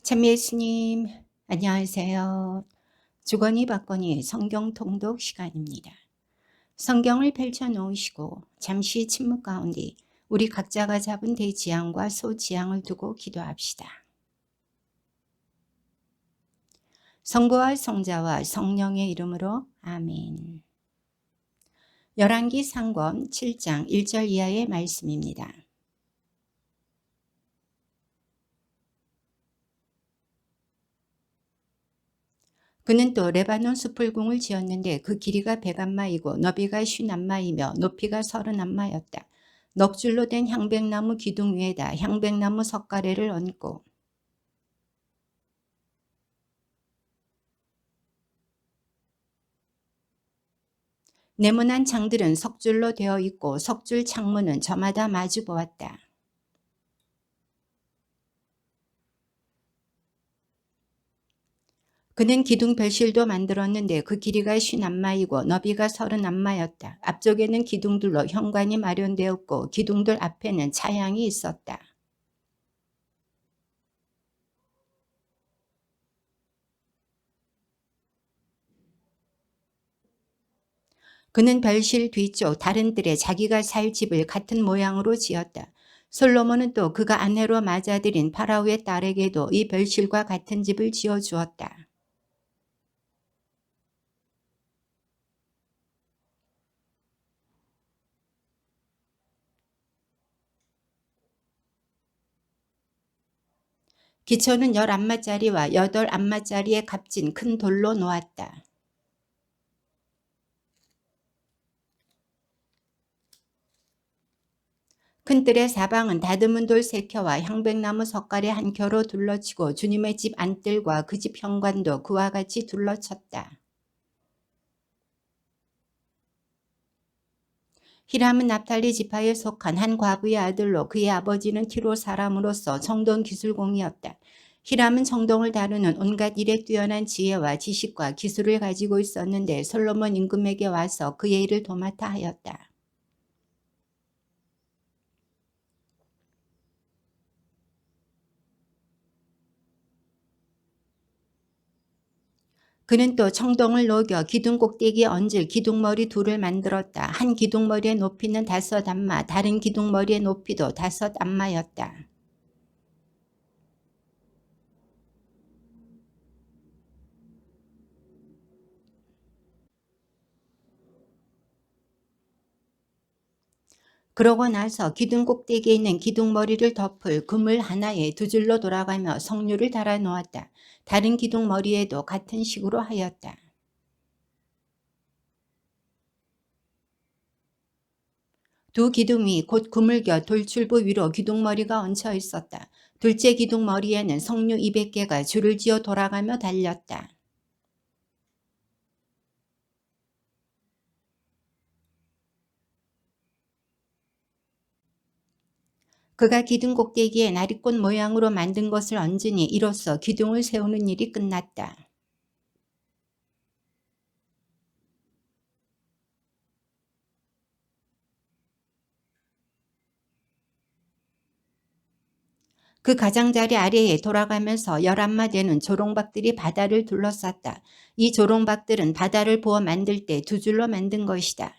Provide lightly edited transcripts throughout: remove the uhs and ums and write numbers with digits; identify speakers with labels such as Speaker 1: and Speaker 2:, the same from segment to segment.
Speaker 1: 참 예수님, 안녕하세요. 주거니 받거니 성경 통독 시간입니다. 성경을 펼쳐 놓으시고 잠시 침묵 가운데 우리 각자가 잡은 대지향과 소지향을 두고 기도합시다. 성부와 성자와 성령의 이름으로 아멘. 열왕기 상권 7장 1절 이하의 말씀입니다. 그는 또 레바논 수풀궁을 지었는데 그 길이가 100안마이고 너비가 50안마이며 높이가 30안마였다. 넋줄로 된 향백나무 기둥 위에다 향백나무 석가래를 얹고 네모난 창들은 석줄로 되어 있고 석줄 창문은 저마다 마주 보았다. 그는 기둥 별실도 만들었는데 그 길이가 50안마이고 너비가 30안마였다. 앞쪽에는 기둥들로 현관이 마련되었고 기둥들 앞에는 차양이 있었다. 그는 별실 뒤쪽 다른 뜰에 자기가 살 집을 같은 모양으로 지었다. 솔로몬은 또 그가 아내로 맞아들인 파라오의 딸에게도 이 별실과 같은 집을 지어 주었다. 기초는 10안마짜리와 8안마짜리의 값진 큰 돌로 놓았다. 큰 뜰의 사방은 다듬은 돌 3켜와 향백나무 석가래 1켜로 둘러치고 주님의 집 안뜰과 그 집 현관도 그와 같이 둘러쳤다. 히람은 납달리 지파에 속한 한 과부의 아들로 그의 아버지는 티로 사람으로서 청동 기술공이었다. 히람은 청동을 다루는 온갖 일에 뛰어난 지혜와 지식과 기술을 가지고 있었는데 솔로몬 임금에게 와서 그의 일을 도맡아 하였다. 그는 또 청동을 녹여 기둥 꼭대기에 얹을 기둥머리 둘을 만들었다. 한 기둥머리의 높이는 5안마, 다른 기둥머리의 높이도 5안마였다. 그러고 나서 기둥 꼭대기에 있는 기둥머리를 덮을 그물 하나에 2줄로 돌아가며 석류를 달아 놓았다. 다른 기둥머리에도 같은 식으로 하였다. 두 기둥이 곧 그물겨 돌출부 위로 기둥머리가 얹혀 있었다. 둘째 기둥머리에는 석류 200개가 줄을 지어 돌아가며 달렸다. 그가 기둥 꼭대기에 나리꽃 모양으로 만든 것을 얹으니 이로써 기둥을 세우는 일이 끝났다. 그 가장자리 아래에 돌아가면서 11마 되는 조롱박들이 바다를 둘러쌌다. 이 조롱박들은 바다를 부어 만들 때 2줄로 만든 것이다.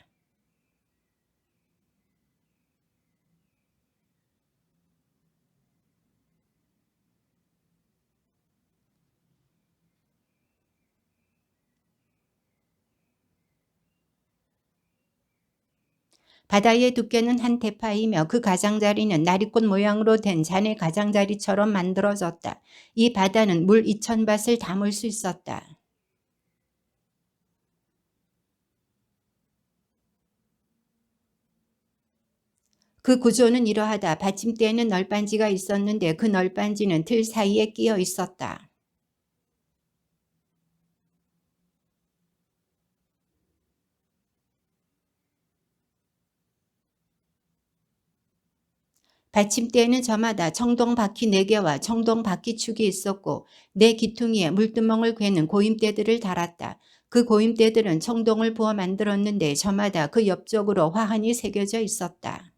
Speaker 1: 바다의 두께는 한 태파이며 그 가장자리는 나리꽃 모양으로 된 자네 가장자리처럼 만들어졌다. 이 바다는 물 2000밭을 담을 수 있었다. 그 구조는 이러하다. 받침대에는 널빤지가 있었는데 그 널빤지는 틀 사이에 끼어 있었다. 받침대에는 저마다 청동바퀴 4개와 청동바퀴축이 있었고 네 기퉁이에 물두멍을 괴는 고임대들을 달았다. 그 고임대들은 청동을 부어 만들었는데 저마다 그 옆쪽으로 화환이 새겨져 있었다.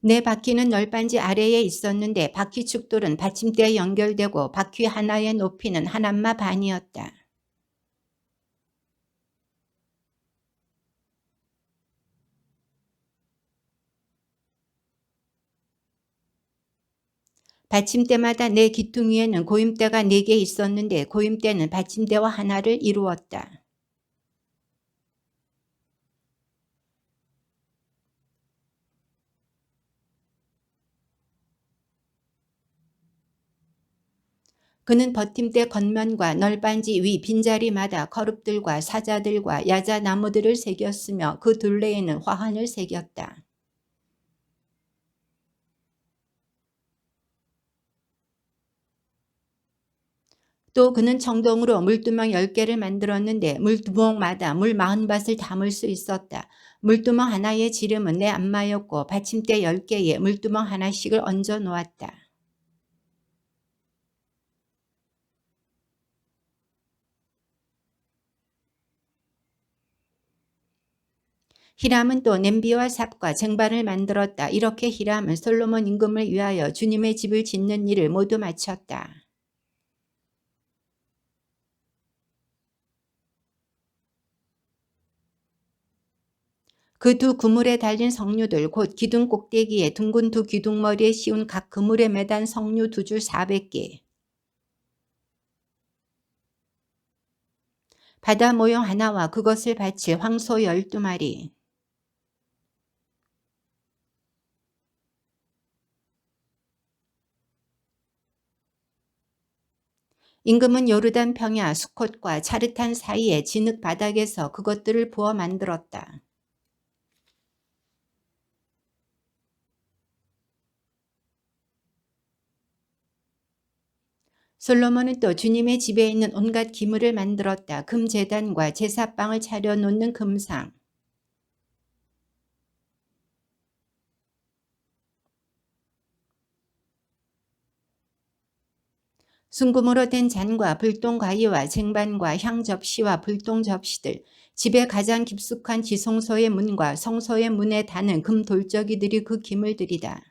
Speaker 1: 내 바퀴는 널빤지 아래에 있었는데 바퀴 축돌은 받침대에 연결되고 바퀴 하나의 높이는 한 안마 반이었다. 받침대마다 내 기퉁이에는 고임대가 4개 있었는데 고임대는 받침대와 하나를 이루었다. 그는 버팀대 겉면과 널빤지 위 빈자리마다 거룹들과 사자들과 야자나무들을 새겼으며 그 둘레에는 화환을 새겼다. 또 그는 청동으로 물두멍 10개를 만들었는데 물두멍마다 물 40밭을 담을 수 있었다. 물두멍 하나의 지름은 내 안마였고 받침대 10개에 물두멍 하나씩을 얹어 놓았다. 히람은 또 냄비와 삽과 쟁반을 만들었다. 이렇게 히람은 솔로몬 임금을 위하여 주님의 집을 짓는 일을 모두 마쳤다. 그 두 그물에 달린 성류들 곧 기둥 꼭대기에 둥근 두 기둥머리에 씌운 각 그물에 매단 성류 2줄 400개. 바다 모형 하나와 그것을 받칠 황소 12마리. 임금은 요르단 평야 수콧과 차르탄 사이의 진흙 바닥에서 그것들을 부어 만들었다. 솔로몬은 또 주님의 집에 있는 온갖 기물을 만들었다. 금제단과 제사빵을 차려놓는 금상, 순금으로 된 잔과 불똥 가위와 쟁반과 향 접시와 불똥 접시들, 집의 가장 깊숙한 지성소의 문과 성소의 문에 다는 금 돌적이들이 그 기물들이다.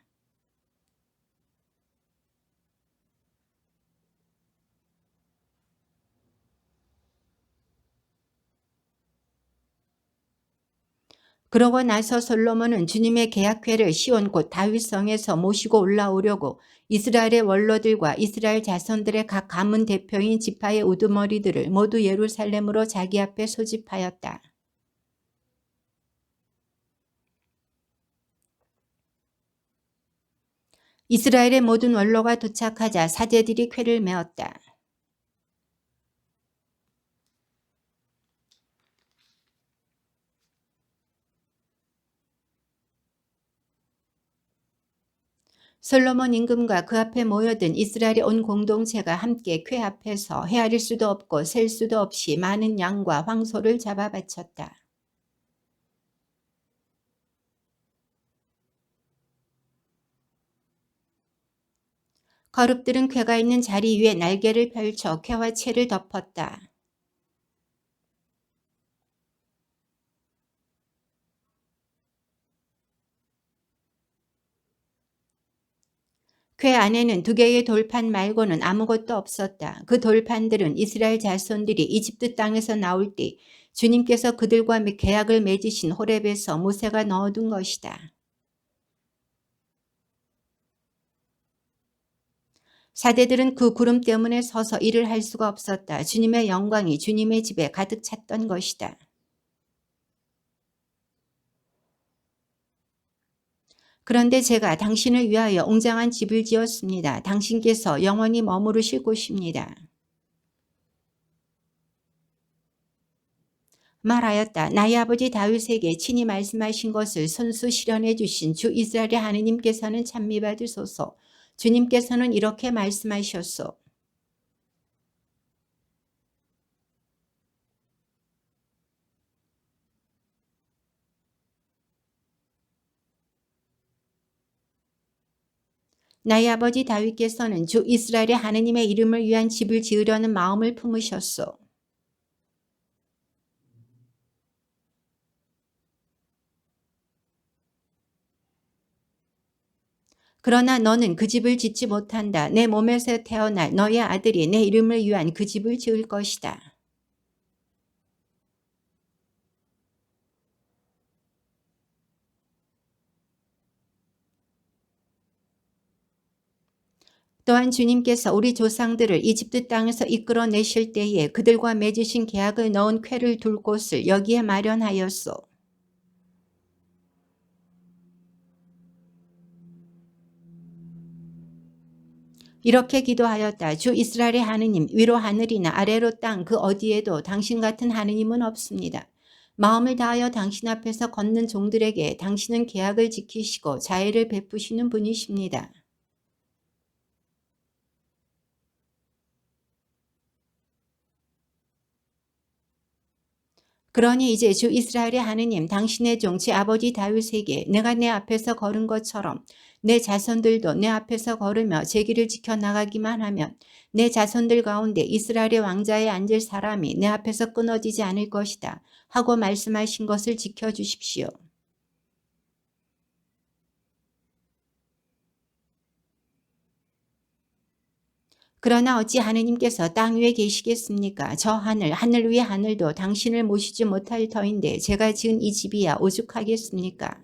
Speaker 1: 그러고 나서 솔로몬은 주님의 계약궤를 시온 곳 다윗성에서 모시고 올라오려고 이스라엘의 원로들과 이스라엘 자손들의 각 가문 대표인 지파의 우두머리들을 모두 예루살렘으로 자기 앞에 소집하였다. 이스라엘의 모든 원로가 도착하자 사제들이 궤를 메었다. 솔로몬 임금과 그 앞에 모여든 이스라엘의 온 공동체가 함께 궤 앞에서 헤아릴 수도 없고 셀 수도 없이 많은 양과 황소를 잡아 바쳤다. 거룹들은 궤가 있는 자리 위에 날개를 펼쳐 궤와 채를 덮었다. 궤 안에는 2개의 돌판 말고는 아무것도 없었다. 그 돌판들은 이스라엘 자손들이 이집트 땅에서 나올 때 주님께서 그들과 계약을 맺으신 호렙에서 모세가 넣어둔 것이다. 사대들은 그 구름 때문에 서서 일을 할 수가 없었다. 주님의 영광이 주님의 집에 가득 찼던 것이다. 그런데 제가 당신을 위하여 웅장한 집을 지었습니다. 당신께서 영원히 머무르실 곳입니다. 말하였다. 나의 아버지 다윗에게 친히 말씀하신 것을 손수 실현해 주신 주 이스라엘의 하느님께서는 찬미받으소서. 주님께서는 이렇게 말씀하셨소. 나의 아버지 다윗께서는 주 이스라엘의 하느님의 이름을 위한 집을 지으려는 마음을 품으셨소. 그러나 너는 그 집을 짓지 못한다. 내 몸에서 태어날 너의 아들이 내 이름을 위한 그 집을 지을 것이다. 또한 주님께서 우리 조상들을 이집트 땅에서 이끌어내실 때에 그들과 맺으신 계약을 넣은 궤를 둘 곳을 여기에 마련하였소. 이렇게 기도하였다. 주 이스라엘의 하느님, 위로 하늘이나 아래로 땅 그 어디에도 당신 같은 하느님은 없습니다. 마음을 다하여 당신 앞에서 걷는 종들에게 당신은 계약을 지키시고 자애를 베푸시는 분이십니다. 그러니 이제 주 이스라엘의 하느님, 당신의 종 제 아버지 다윗에게 내가 내 앞에서 걸은 것처럼 내 자손들도 내 앞에서 걸으며 제 길을 지켜나가기만 하면 내 자손들 가운데 이스라엘의 왕자에 앉을 사람이 내 앞에서 끊어지지 않을 것이다 하고 말씀하신 것을 지켜주십시오. 그러나 어찌 하느님께서 땅 위에 계시겠습니까? 저 하늘 위의 하늘도 당신을 모시지 못할 터인데 제가 지은 이 집이야 오죽하겠습니까?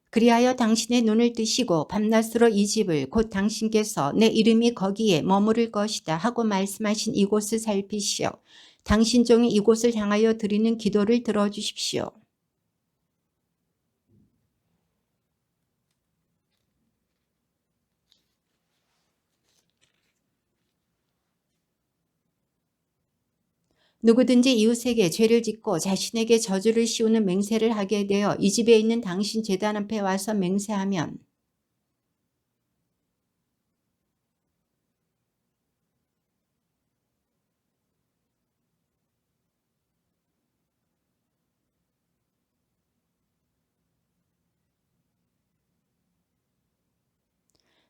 Speaker 1: 그리하여 당신의 눈을 뜨시고 밤낮으로 이 집을 곧 당신께서 내 이름이 거기에 머무를 것이다 하고 말씀하신 이곳을 살피시어 당신 종이 이곳을 향하여 드리는 기도를 들어주십시오. 누구든지 이웃에게 죄를 짓고 자신에게 저주를 씌우는 맹세를 하게 되어 이 집에 있는 당신 제단 앞에 와서 맹세하면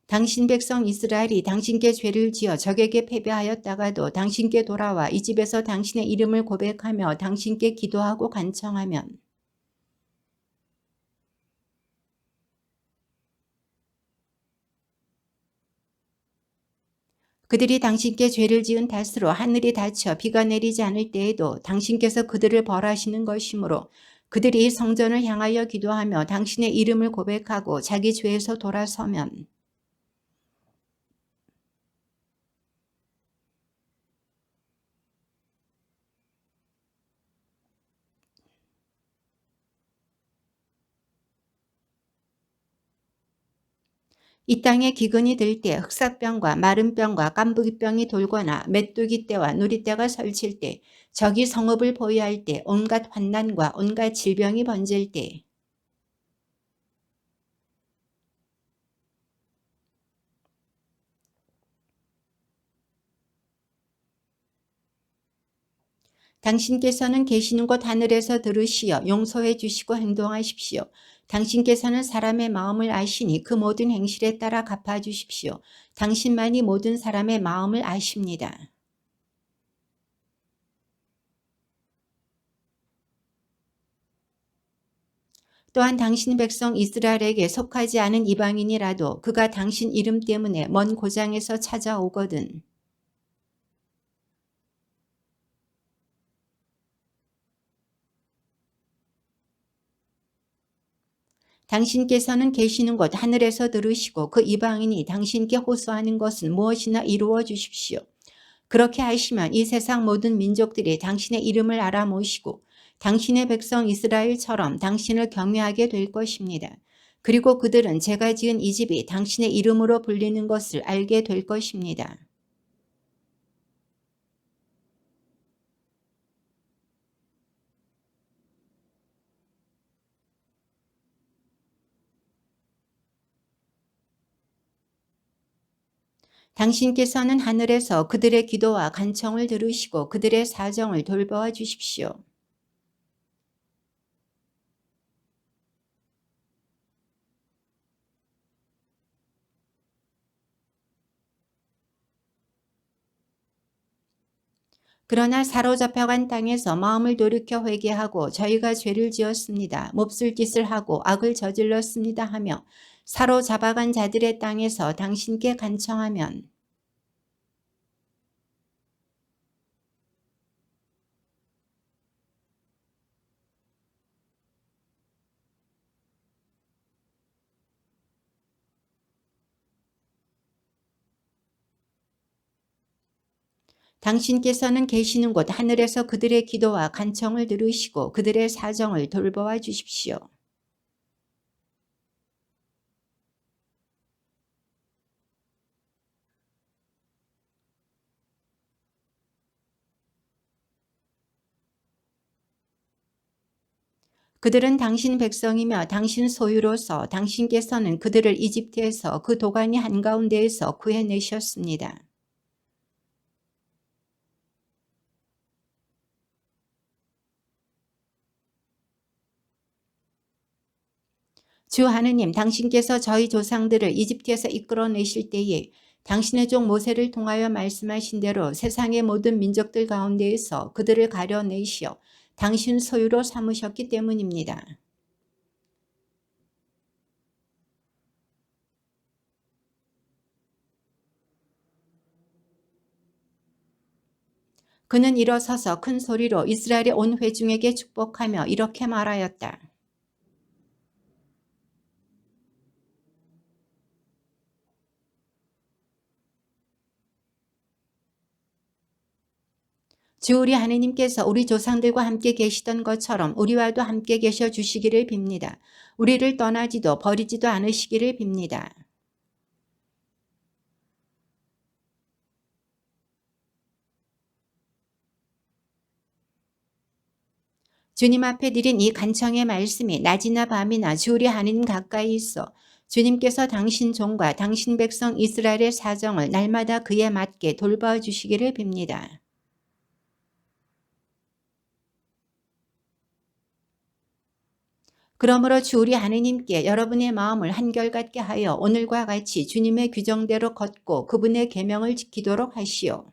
Speaker 1: 당신 백성 이스라엘이 당신께 죄를 지어 적에게 패배하였다가도 당신께 돌아와 이 집에서 당신의 이름을 고백하며 당신께 기도하고 간청하면 그들이 당신께 죄를 지은 탓으로 하늘이 닫혀 비가 내리지 않을 때에도 당신께서 그들을 벌하시는 것이므로 그들이 성전을 향하여 기도하며 당신의 이름을 고백하고 자기 죄에서 돌아서면 이 땅에 기근이 들 때 흑사병과 마른병과 깐부기병이 돌거나 메뚜기 떼와 누리떼가 설칠 때 적이 성읍을 포위할 때 온갖 환난과 온갖 질병이 번질 때 당신께서는 계시는 곳 하늘에서 들으시어 용서해 주시고 행동하십시오. 당신께서는 사람의 마음을 아시니 그 모든 행실에 따라 갚아주십시오. 당신만이 모든 사람의 마음을 아십니다. 또한 당신 백성 이스라엘에게 속하지 않은 이방인이라도 그가 당신 이름 때문에 먼 고장에서 찾아오거든 당신께서는 계시는 곳 하늘에서 들으시고 그 이방인이 당신께 호소하는 것은 무엇이나 이루어 주십시오. 그렇게 하시면 이 세상 모든 민족들이 당신의 이름을 알아 모시고 당신의 백성 이스라엘처럼 당신을 경외하게 될 것입니다. 그리고 그들은 제가 지은 이 집이 당신의 이름으로 불리는 것을 알게 될 것입니다. 당신께서는 하늘에서 그들의 기도와 간청을 들으시고 그들의 사정을 돌보아 주십시오. 그러나 사로잡혀간 땅에서 마음을 돌이켜 회개하고 저희가 죄를 지었습니다. 몹쓸 짓을 하고 악을 저질렀습니다 하며 사로잡아간 자들의 땅에서 당신께 간청하면 당신께서는 계시는 곳 하늘에서 그들의 기도와 간청을 들으시고 그들의 사정을 돌보아 주십시오. 그들은 당신 백성이며 당신 소유로서 당신께서는 그들을 이집트에서 그 도가니 한가운데에서 구해내셨습니다. 주 하느님, 당신께서 저희 조상들을 이집트에서 이끌어내실 때에 당신의 종 모세를 통하여 말씀하신 대로 세상의 모든 민족들 가운데에서 그들을 가려내시어 당신 소유로 삼으셨기 때문입니다. 그는 일어서서 큰 소리로 이스라엘의 온 회중에게 축복하며 이렇게 말하였다. 주 우리 하느님께서 우리 조상들과 함께 계시던 것처럼 우리와도 함께 계셔 주시기를 빕니다. 우리를 떠나지도 버리지도 않으시기를 빕니다. 주님 앞에 드린 이 간청의 말씀이 낮이나 밤이나 주 우리 하느님 가까이 있어 주님께서 당신 종과 당신 백성 이스라엘의 사정을 날마다 그에 맞게 돌봐 주시기를 빕니다. 그러므로 주 우리 하느님께 여러분의 마음을 한결같게 하여 오늘과 같이 주님의 규정대로 걷고 그분의 계명을 지키도록 하시오.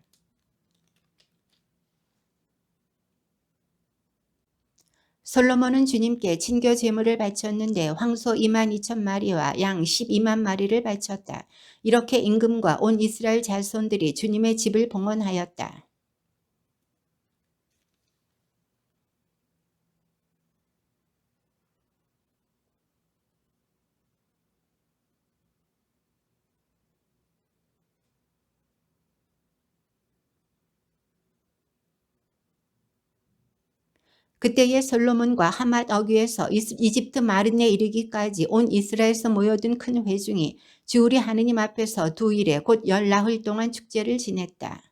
Speaker 1: 솔로몬은 주님께 친교 제물을 바쳤는데 황소 22,000마리와 양 12만 마리를 바쳤다. 이렇게 임금과 온 이스라엘 자손들이 주님의 집을 봉헌하였다. 그때에 솔로몬과 하맛 어귀에서 이집트 마른에 이르기까지 온 이스라엘에서 모여든 큰 회중이 주 우리 하느님 앞에서 두 일에 곧 열 나흘 동안 축제를 지냈다.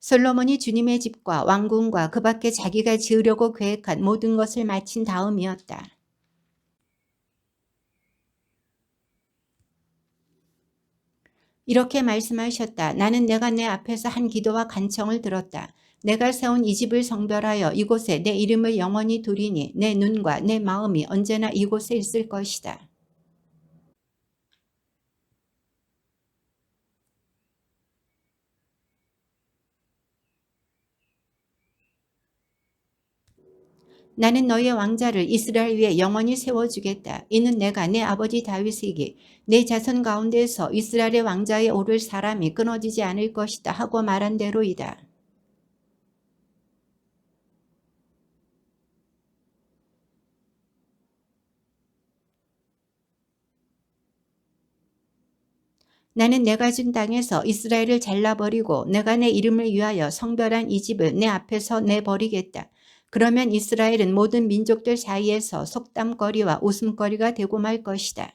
Speaker 1: 솔로몬이 주님의 집과 왕궁과 그 밖에 자기가 지으려고 계획한 모든 것을 마친 다음이었다. 이렇게 말씀하셨다. 나는 내가 내 앞에서 한 기도와 간청을 들었다. 내가 세운 이 집을 성별하여 이곳에 내 이름을 영원히 두리니 내 눈과 내 마음이 언제나 이곳에 있을 것이다. 나는 너의 왕자를 이스라엘 위에 영원히 세워주겠다. 이는 내가 내 아버지 다윗에게 내 자손 가운데서 이스라엘의 왕자에 오를 사람이 끊어지지 않을 것이다 하고 말한 대로이다. 나는 내가 준 땅에서 이스라엘을 잘라버리고 내가 내 이름을 위하여 성별한 이 집을 내 앞에서 내버리겠다. 그러면 이스라엘은 모든 민족들 사이에서 속담거리와 웃음거리가 되고 말 것이다.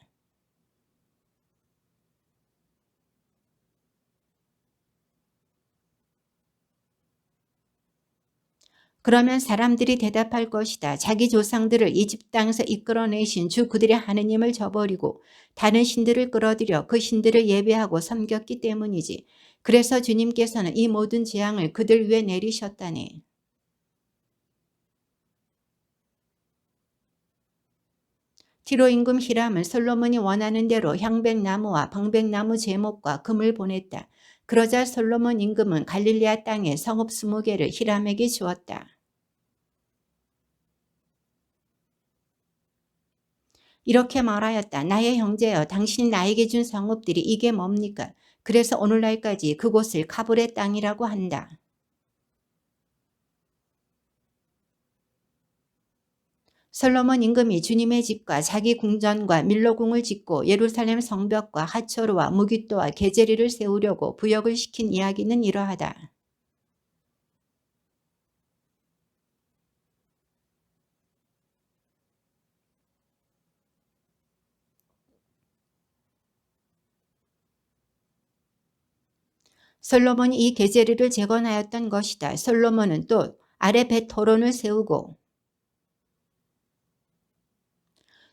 Speaker 1: 그러면 사람들이 대답할 것이다. 자기 조상들을 이집 땅에서 이끌어내신 주 그들의 하느님을 저버리고 다른 신들을 끌어들여 그 신들을 예배하고 섬겼기 때문이지. 그래서 주님께서는 이 모든 재앙을 그들 위에 내리셨다네. 티로 임금 히람은 솔로몬이 원하는 대로 향백나무와 방백나무 제목과 금을 보냈다. 그러자 솔로몬 임금은 갈릴리아 땅에 성읍 20개를 히람에게 주었다. 이렇게 말하였다. 나의 형제여, 당신이 나에게 준 성읍들이 이게 뭡니까? 그래서 오늘날까지 그곳을 카불의 땅이라고 한다. 솔로몬 임금이 주님의 집과 자기 궁전과 밀로궁을 짓고 예루살렘 성벽과 하초르와 무깃도와 게제리를 세우려고 부역을 시킨 이야기는 이러하다. 솔로몬이 이 게제리를 재건하였던 것이다. 솔로몬은 또 아래 벳호론을 세우고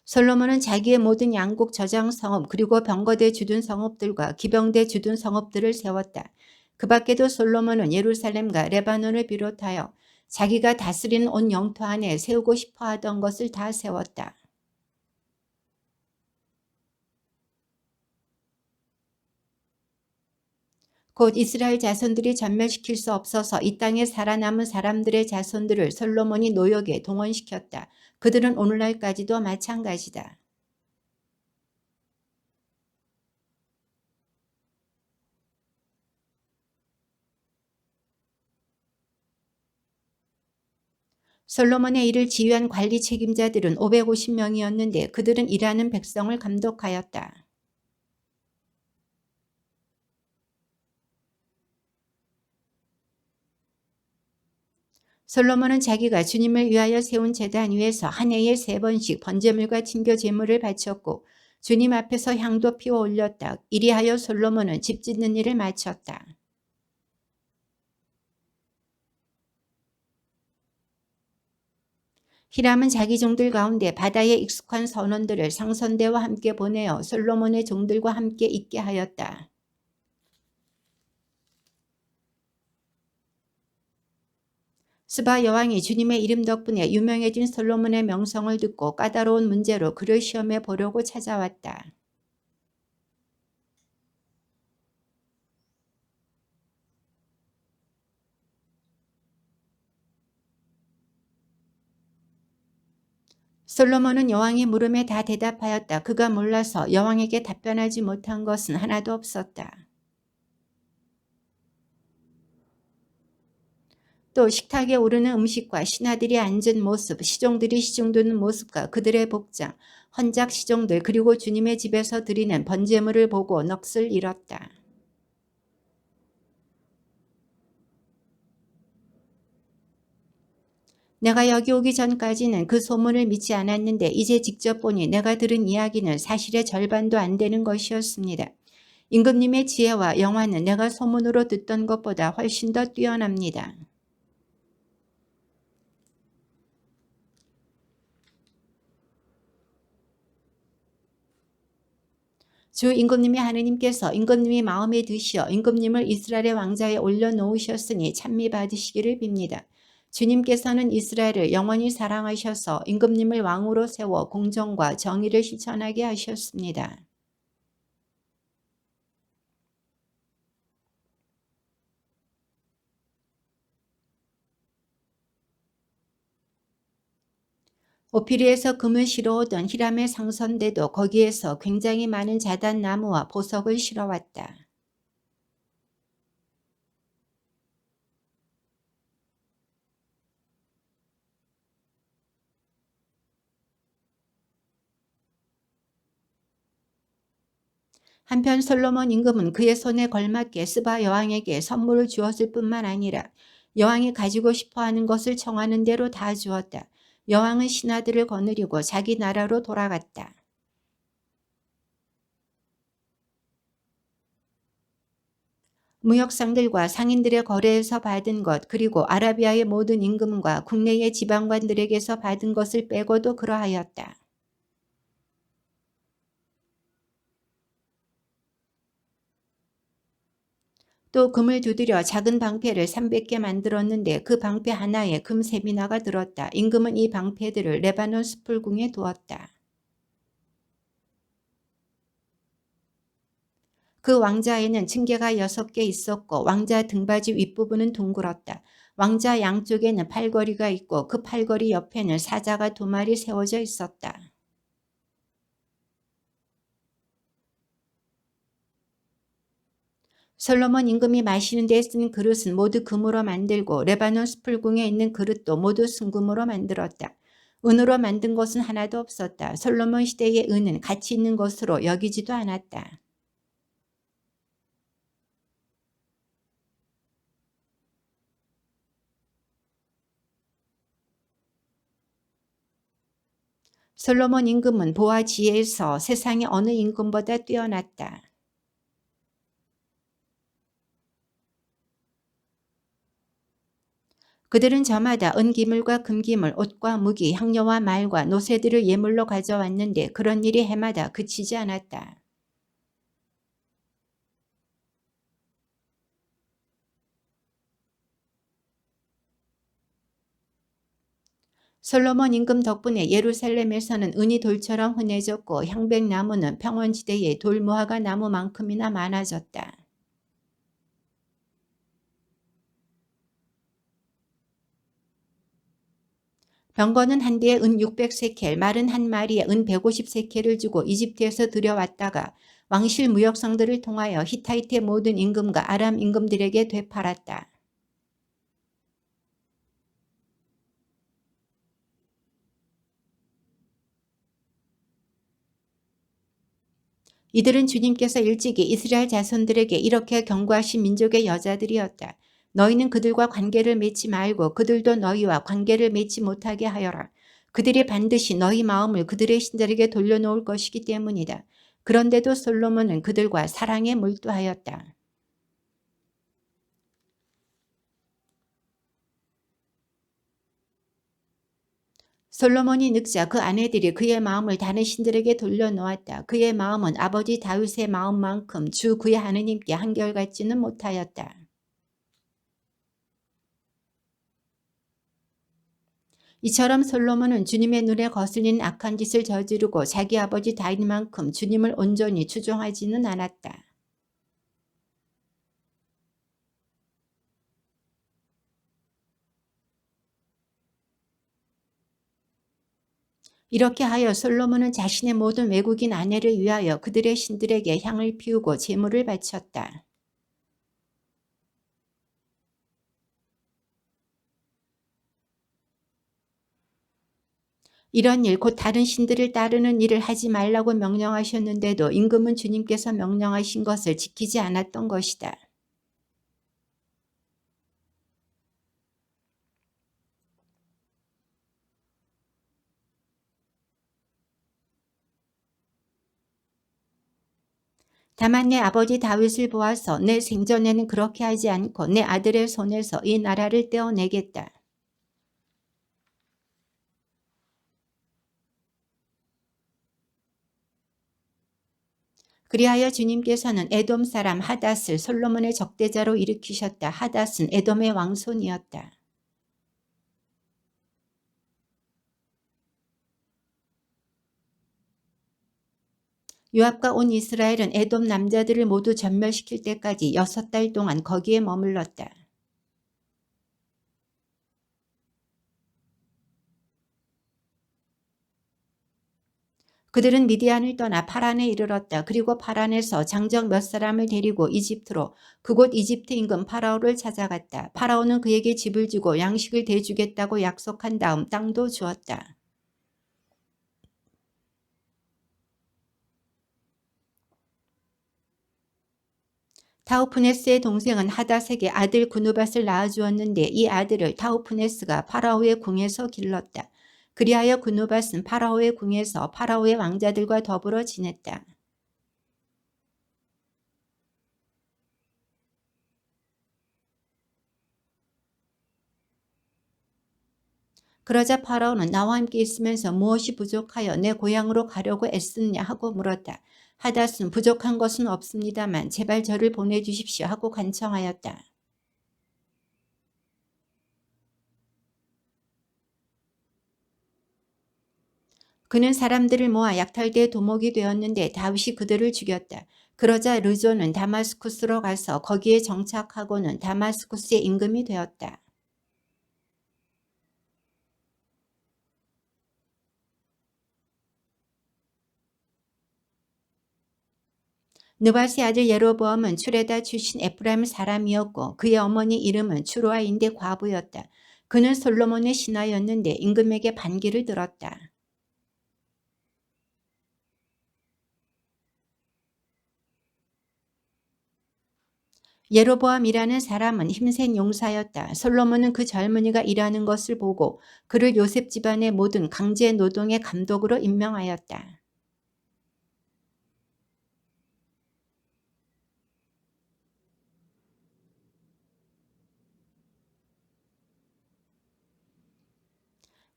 Speaker 1: 솔로몬은 자기의 모든 양국 저장 성읍 그리고 병거대 주둔 성읍들과 기병대 주둔 성읍들을 세웠다. 그 밖에도 솔로몬은 예루살렘과 레바논을 비롯하여 자기가 다스리는 온 영토 안에 세우고 싶어 하던 것을 다 세웠다. 곧 이스라엘 자손들이 전멸시킬 수 없어서 이 땅에 살아남은 사람들의 자손들을 솔로몬이 노역에 동원시켰다. 그들은 오늘날까지도 마찬가지다. 솔로몬의 일을 지휘한 관리 책임자들은 550명이었는데 그들은 일하는 백성을 감독하였다. 솔로몬은 자기가 주님을 위하여 세운 제단 위에서 한 해에 3번씩 번제물과 친교 제물을 바쳤고 주님 앞에서 향도 피워 올렸다. 이리하여 솔로몬은 집 짓는 일을 마쳤다. 히람은 자기 종들 가운데 바다에 익숙한 선원들을 상선대와 함께 보내어 솔로몬의 종들과 함께 있게 하였다. 스바 여왕이 주님의 이름 덕분에 유명해진 솔로몬의 명성을 듣고 까다로운 문제로 그를 시험해 보려고 찾아왔다. 솔로몬은 여왕의 물음에 다 대답하였다. 그가 몰라서 여왕에게 답변하지 못한 것은 하나도 없었다. 또 식탁에 오르는 음식과 신하들이 앉은 모습, 시종들이 시중드는 모습과 그들의 복장, 헌작 시종들 그리고 주님의 집에서 드리는 번제물을 보고 넋을 잃었다. 내가 여기 오기 전까지는 그 소문을 믿지 않았는데 이제 직접 보니 내가 들은 이야기는 사실의 절반도 안 되는 것이었습니다. 임금님의 지혜와 영화는 내가 소문으로 듣던 것보다 훨씬 더 뛰어납니다. 주 임금님의 하느님께서 임금님이 마음에 드시어 임금님을 이스라엘의 왕자에 올려놓으셨으니 찬미 받으시기를 빕니다. 주님께서는 이스라엘을 영원히 사랑하셔서 임금님을 왕으로 세워 공정과 정의를 실천하게 하셨습니다. 오피리에서 금을 실어오던 히람의 상선대도 거기에서 굉장히 많은 자단나무와 보석을 실어왔다. 한편 솔로몬 임금은 그의 손에 걸맞게 스바 여왕에게 선물을 주었을 뿐만 아니라 여왕이 가지고 싶어하는 것을 청하는 대로 다 주었다. 여왕은 신하들을 거느리고 자기 나라로 돌아갔다. 무역상들과 상인들의 거래에서 받은 것 그리고 아라비아의 모든 임금과 국내의 지방관들에게서 받은 것을 빼고도 그러하였다. 또 금을 두드려 작은 방패를 300개 만들었는데 그 방패 하나에 금 세미나가 들었다. 임금은 이 방패들을 레바논 수풀궁에 두었다. 그 왕자에는 층계가 6개 있었고 왕자 등받이 윗부분은 둥글었다. 왕자 양쪽에는 팔걸이가 있고 그 팔걸이 옆에는 사자가 2마리 세워져 있었다. 솔로몬 임금이 마시는 데 쓴 그릇은 모두 금으로 만들고 레바논 수풀궁에 있는 그릇도 모두 순금으로 만들었다. 은으로 만든 것은 하나도 없었다. 솔로몬 시대의 은은 가치 있는 것으로 여기지도 않았다. 솔로몬 임금은 보아 지혜에서 세상의 어느 임금보다 뛰어났다. 그들은 저마다 은기물과 금기물, 옷과 무기, 향료와 말과 노새들을 예물로 가져왔는데 그런 일이 해마다 그치지 않았다. 솔로몬 임금 덕분에 예루살렘에서는 은이 돌처럼 흔해졌고 향백나무는 평원지대에 돌무화과 나무만큼이나 많아졌다. 병거는 한 대에 은 600세켈, 말은 한 마리에 은 150세켈을 주고 이집트에서 들여왔다가 왕실 무역상들을 통하여 히타이트의 모든 임금과 아람 임금들에게 되팔았다. 이들은 주님께서 일찍이 이스라엘 자손들에게 이렇게 경고하신 민족의 여자들이었다. 너희는 그들과 관계를 맺지 말고 그들도 너희와 관계를 맺지 못하게 하여라. 그들이 반드시 너희 마음을 그들의 신들에게 돌려놓을 것이기 때문이다. 그런데도 솔로몬은 그들과 사랑에 몰두하였다. 솔로몬이 늙자 그 아내들이 그의 마음을 다른 신들에게 돌려놓았다. 그의 마음은 아버지 다윗의 마음만큼 주 그의 하느님께 한결같지는 못하였다. 이처럼 솔로몬은 주님의 눈에 거슬린 악한 짓을 저지르고 자기 아버지 다윗만큼 주님을 온전히 추종하지는 않았다. 이렇게 하여 솔로몬은 자신의 모든 외국인 아내를 위하여 그들의 신들에게 향을 피우고 제물을 바쳤다. 이런 일, 곧 다른 신들을 따르는 일을 하지 말라고 명령하셨는데도 임금은 주님께서 명령하신 것을 지키지 않았던 것이다. 다만 내 아버지 다윗을 보아서 내 생전에는 그렇게 하지 않고 내 아들의 손에서 이 나라를 떼어내겠다. 그리하여 주님께서는 에돔 사람 하닷을 솔로몬의 적대자로 일으키셨다. 하닷은 에돔의 왕손이었다. 요압과 온 이스라엘은 에돔 남자들을 모두 전멸시킬 때까지 6달 동안 거기에 머물렀다. 그들은 미디안을 떠나 파란에 이르렀다. 그리고 파란에서 장정 몇 사람을 데리고 이집트로, 그곳 이집트 임금 파라오를 찾아갔다. 파라오는 그에게 집을 주고 양식을 대주겠다고 약속한 다음 땅도 주었다. 타우프네스의 동생은 하닷에게 아들 구누밧을 낳아주었는데 이 아들을 타우프네스가 파라오의 궁에서 길렀다. 그리하여 구누밧은 파라오의 궁에서 파라오의 왕자들과 더불어 지냈다. 그러자 파라오는 나와 함께 있으면서 무엇이 부족하여 내 고향으로 가려고 애쓰느냐 하고 물었다. 하닷은 부족한 것은 없습니다만 제발 저를 보내주십시오 하고 간청하였다. 그는 사람들을 모아 약탈대의 도목이 되었는데 다윗이 그들을 죽였다. 그러자 르조는 다마스쿠스로 가서 거기에 정착하고는 다마스쿠스의 임금이 되었다. 느밧의 아들 예로보암은 추레다 출신 에프라임 사람이었고 그의 어머니 이름은 추루아인데 과부였다. 그는 솔로몬의 신하였는데 임금에게 반기를 들었다. 예로보암이라는 사람은 힘센 용사였다. 솔로몬은 그 젊은이가 일하는 것을 보고 그를 요셉 집안의 모든 강제 노동의 감독으로 임명하였다.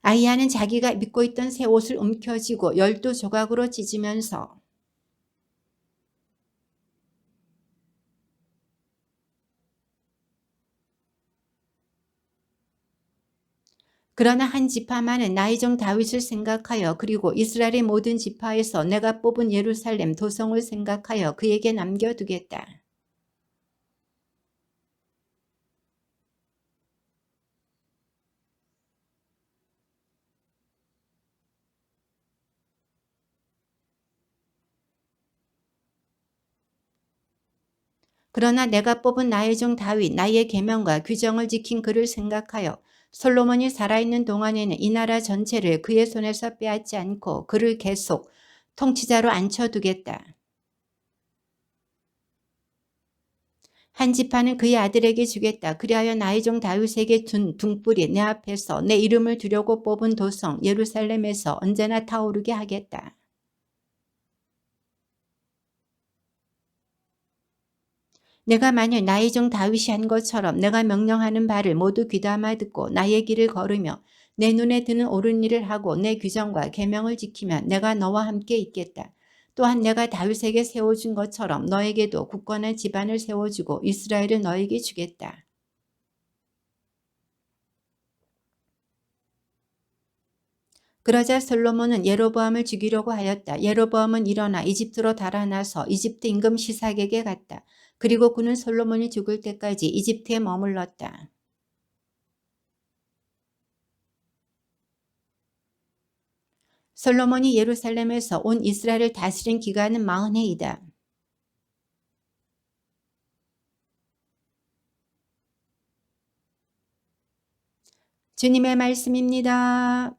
Speaker 1: 아히야는 자기가 입고 있던 새 옷을 움켜쥐고 12조각으로 찢으면서 그러나 한 지파만은 나의 종 다윗을 생각하여 그리고 이스라엘의 모든 지파에서 내가 뽑은 예루살렘 도성을 생각하여 그에게 남겨두겠다. 그러나 내가 뽑은 나의 종 다윗 나의 계명과 규정을 지킨 그를 생각하여 솔로몬이 살아있는 동안에는 이 나라 전체를 그의 손에서 빼앗지 않고 그를 계속 통치자로 앉혀두겠다. 한 지파는 그의 아들에게 주겠다. 그리하여 나의 종 다윗에게 둔 등불이 내 앞에서 내 이름을 두려고 뽑은 도성 예루살렘에서 언제나 타오르게 하겠다. 내가 만일 나의 종 다윗이 한 것처럼 내가 명령하는 바를 모두 귀담아 듣고 나의 길을 걸으며 내 눈에 드는 옳은 일을 하고 내 규정과 계명을 지키면 내가 너와 함께 있겠다. 또한 내가 다윗에게 세워준 것처럼 너에게도 굳건한 집안을 세워주고 이스라엘을 너에게 주겠다. 그러자 솔로몬은 예로보암을 죽이려고 하였다. 예로보암은 일어나 이집트로 달아나서 이집트 임금 시삭에게 갔다. 그리고 그는 솔로몬이 죽을 때까지 이집트에 머물렀다. 솔로몬이 예루살렘에서 온 이스라엘을 다스린 기간은 40해이다. 주님의 말씀입니다.